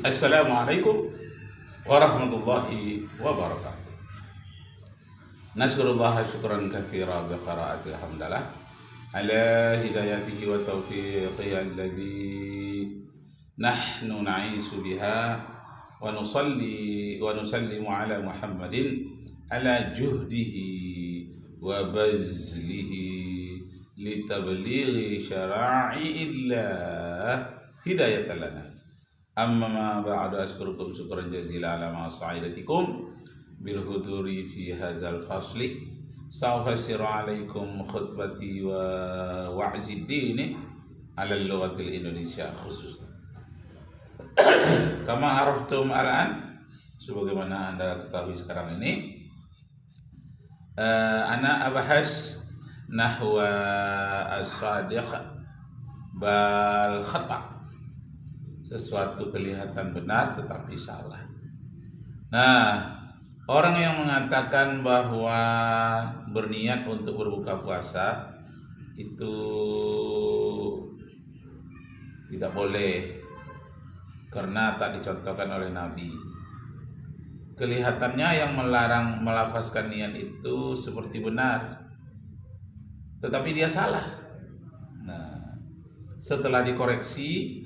Assalamualaikum warahmatullahi wabarakatuh. Naskurullah syukran katsira bi qiraatil hamdalah ala hidayatihi wa taufiqihi alladhi nahnu na'isu biha wa nusalli wa nusallimu ala Muhammadin ala juhdihi wa bazlihi litablighi syara'i'illah hidayatan lana. Amma ma ba'du, askurukum syukran jazila ala ma sa'idatikum bil huduri fi hadzal fasli. Sa'ufassiru alaikum khutbati wa wa'zi dini ala lughatil Indonesia khusus. Kama araftum al'an, sebagaimana Anda ketahui sekarang ini, ana abahas nahwa as-sadiq bal khata'. Sesuatu kelihatan benar tetapi salah. Nah, orang yang mengatakan bahwa berniat untuk berbuka puasa itu tidak boleh karena tak dicontohkan oleh Nabi. Kelihatannya yang melarang melafazkan niat itu seperti benar, tetapi dia salah. Nah, setelah dikoreksi,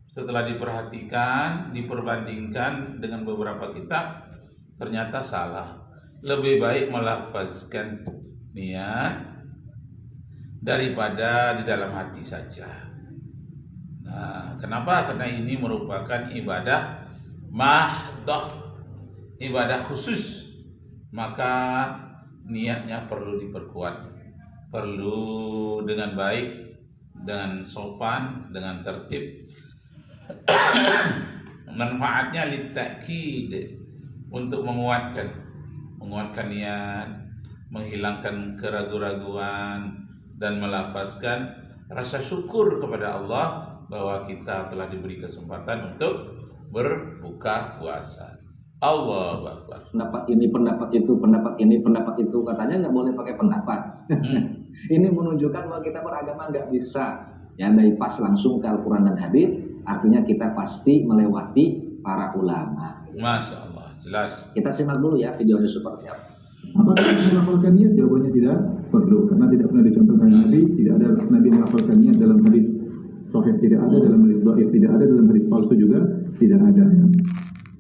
setelah diperhatikan, diperbandingkan dengan beberapa kitab, ternyata salah. Lebih baik melafazkan niat daripada di dalam hati saja. Nah, kenapa? Karena ini merupakan ibadah mahdoh, ibadah khusus. Maka niatnya perlu diperkuat, perlu dengan baik, dengan sopan, dengan tertib. Manfaatnya litakid, untuk menguatkan niat, menghilangkan keraguan-raguan, dan melafazkan rasa syukur kepada Allah bahwa kita telah diberi kesempatan untuk berbuka puasa. Allahu Akbar. Pendapat ini, pendapat itu, pendapat ini, pendapat itu, katanya nggak boleh pakai pendapat. Ini menunjukkan bahwa kita beragama nggak bisa ya bypass langsung ke Al-Quran dan hadits. Artinya kita pasti melewati para ulama. Masya Allah, jelas. Kita simak dulu ya videonya seperti apa. Apakah melafalkan niat? Jawabannya tidak perlu, karena tidak pernah dicontohkan Nabi. Tidak ada Nabi melafalkan niat dalam hadis sahih, tidak ada dalam hadis dhaif, tidak ada dalam hadis palsu juga tidak ada.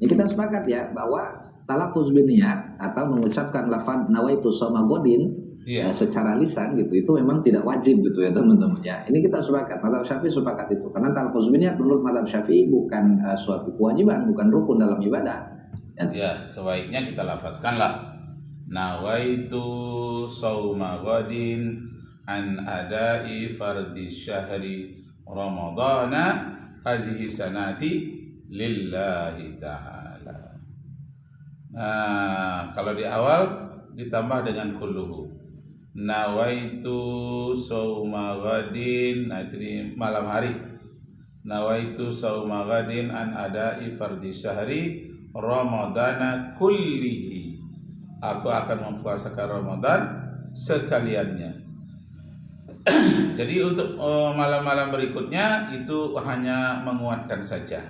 Ya, kita sepakat ya bahwa talaffuz bin niat atau mengucapkan lafaz nawaitu shauma ghadin secara lisan gitu, itu memang tidak wajib gitu ya teman-teman ya. Ini kita sepakat, mazhab Syafi'i sepakat itu. Karena talaffuz bin niat menurut mazhab Syafi'i bukan suatu kewajiban, bukan rukun dalam ibadah. Ya, sebaiknya kita lafazkanlah nawaitu shauma ghadin an adai fardhi syahri ramadhana hazihi sanati lillahi ta'ala. Nah, kalau di awal ditambah dengan kulluhu. Nawaitu shauma ghadin, nah itu di malam hari. Nawaitu shauma ghadin an adai fardhi syahri ramadhana kullihi. Aku akan mempuasakan Ramadan sekaliannya. Jadi untuk malam-malam berikutnya itu hanya menguatkan saja,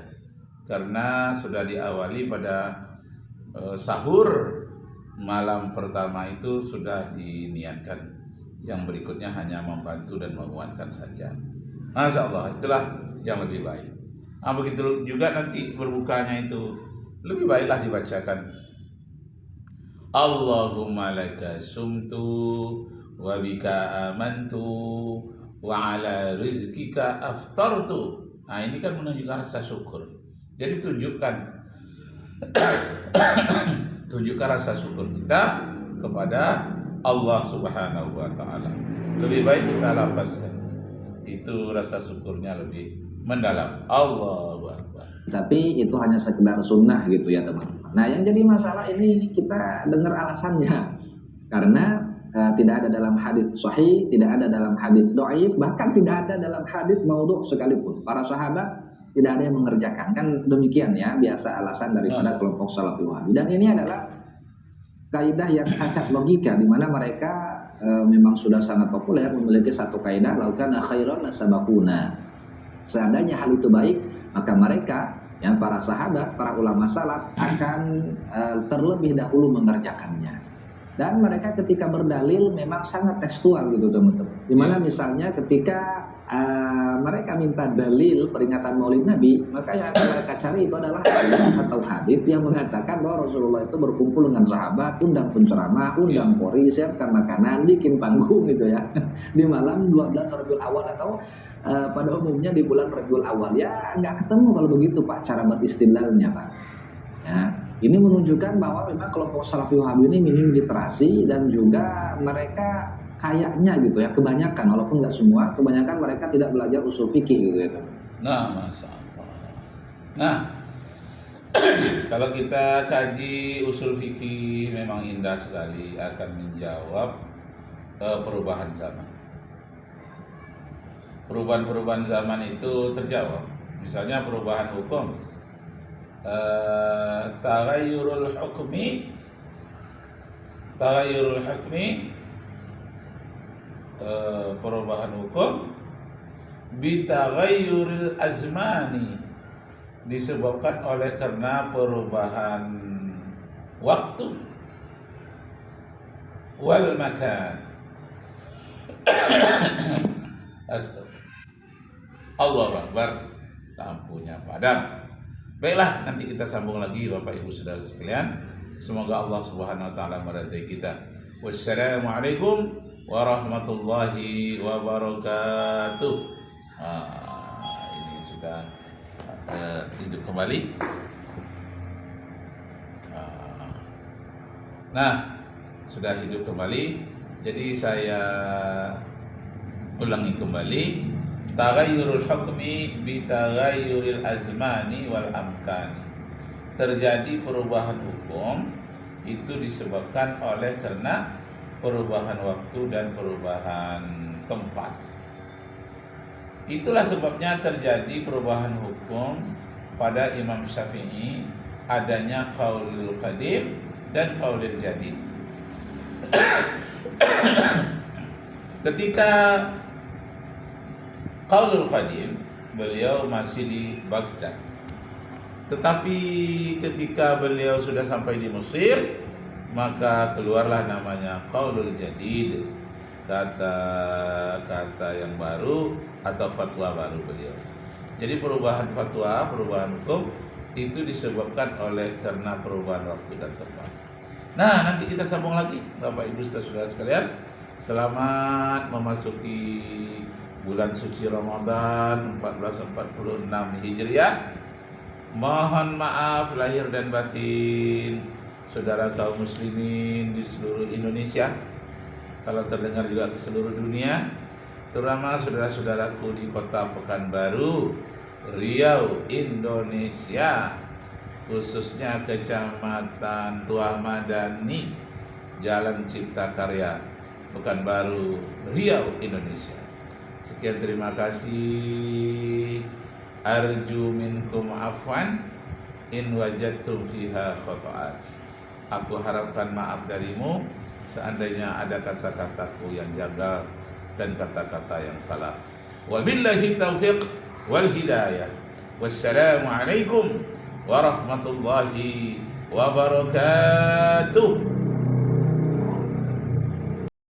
karena sudah diawali pada sahur. Malam pertama itu sudah diniatkan, yang berikutnya hanya membantu dan menguatkan saja. Masya Allah, itulah yang lebih baik. Nah, begitu juga nanti berbukanya itu lebih baiklah dibacakan Allahumma laka sumtu wa bika amantu wa ala rizkika aftartu. Nah, ini kan menunjukkan rasa syukur. Jadi tunjukkan rasa syukur kita kepada Allah Subhanahu wa taala. Lebih baik kita lafazkan. Itu rasa syukurnya lebih mendalam. Allahu Akbar. Tapi itu hanya sekedar sunnah gitu ya teman-teman. Nah, yang jadi masalah ini kita dengar alasannya. Karena tidak ada dalam hadis sahih, tidak ada dalam hadis dhaif, bahkan tidak ada dalam hadis maudhu' sekalipun. Para sahabat tidak ada yang mengerjakan. Kan demikian ya, biasa alasan daripada kelompok Salafi Wahabi. Dan ini adalah kaidah yang cacat logika, di mana mereka memang sudah sangat populer memiliki satu kaidah, laukana khairan lasabaquna. Seandainya hal itu baik, maka mereka yang para sahabat, para ulama salaf akan terlebih dahulu mengerjakannya. Dan mereka ketika berdalil memang sangat tekstual gitu teman-teman. Dimana misalnya ketika mereka minta dalil peringatan Maulid Nabi, maka yang akan mereka cari itu adalah ayat atau hadis yang mengatakan bahwa Rasulullah itu berkumpul dengan sahabat, undang penceramah, undang qori, siapkan makanan, bikin panggung gitu ya di malam 12 Rabiul Awal atau pada umumnya di bulan Rabiul Awal. Ya nggak ketemu kalau begitu Pak cara beristidlalnya Pak. Ya. Ini menunjukkan bahwa memang kelompok Salafi Wahabi ini minim literasi dan juga mereka kayaknya gitu ya, kebanyakan walaupun nggak semua, kebanyakan mereka tidak belajar usul fikih gitu ya. Nah, masyaallah. Nah, kalau kita kaji usul fikih memang indah sekali akan menjawab perubahan zaman. Perubahan-perubahan zaman itu terjawab. Misalnya perubahan hukum. Taghayyurul hukmi perubahan hukum bitaghayyuril azmani disebabkan oleh karena perubahan waktu wal makan. Astagfirullah. Allahu Akbar. Lampunya padam. Baiklah, nanti kita sambung lagi Bapak Ibu Saudara sekalian. Semoga Allah Subhanahu wa taala meridai kita. Wassalamualaikum warahmatullahi wabarakatuh. Ini sudah hidup kembali. Nah, sudah hidup kembali. Jadi saya ulangi kembali. Taghayyurul hukmi bi taghayyuril azmani wal amkani. Terjadi perubahan hukum itu disebabkan oleh karena perubahan waktu dan perubahan tempat. Itulah sebabnya terjadi perubahan hukum pada Imam Syafi'i, adanya qaulul qadim dan qaulul jadid. Ketika qaulul qadim, beliau masih di Baghdad. Tetapi ketika beliau sudah sampai di Mesir, maka keluarlah namanya qaulul jadid, kata-kata yang baru atau fatwa baru beliau. Jadi perubahan fatwa, perubahan hukum itu disebabkan oleh karena perubahan waktu dan tempat. Nah, nanti kita sambung lagi Bapak Ibu saudara sekalian. Selamat memasuki bulan suci Ramadan 1446 Hijriah. Mohon maaf lahir dan batin saudara kaum muslimin di seluruh Indonesia, kalau terdengar juga ke seluruh dunia, terutama saudara-saudaraku di kota Pekanbaru, Riau, Indonesia, khususnya Kecamatan Tuah Madani, Jalan Cipta Karya, Pekanbaru, Riau, Indonesia. Sekian, terima kasih. Arju minkum afwan in wajadtum fiha khata'at. Aku harapkan maaf darimu seandainya ada kata-kataku yang janggal dan kata-kata yang salah. Wabillahi taufiq wal hidayah. Wassalamualaikum warahmatullahi wabarakatuh.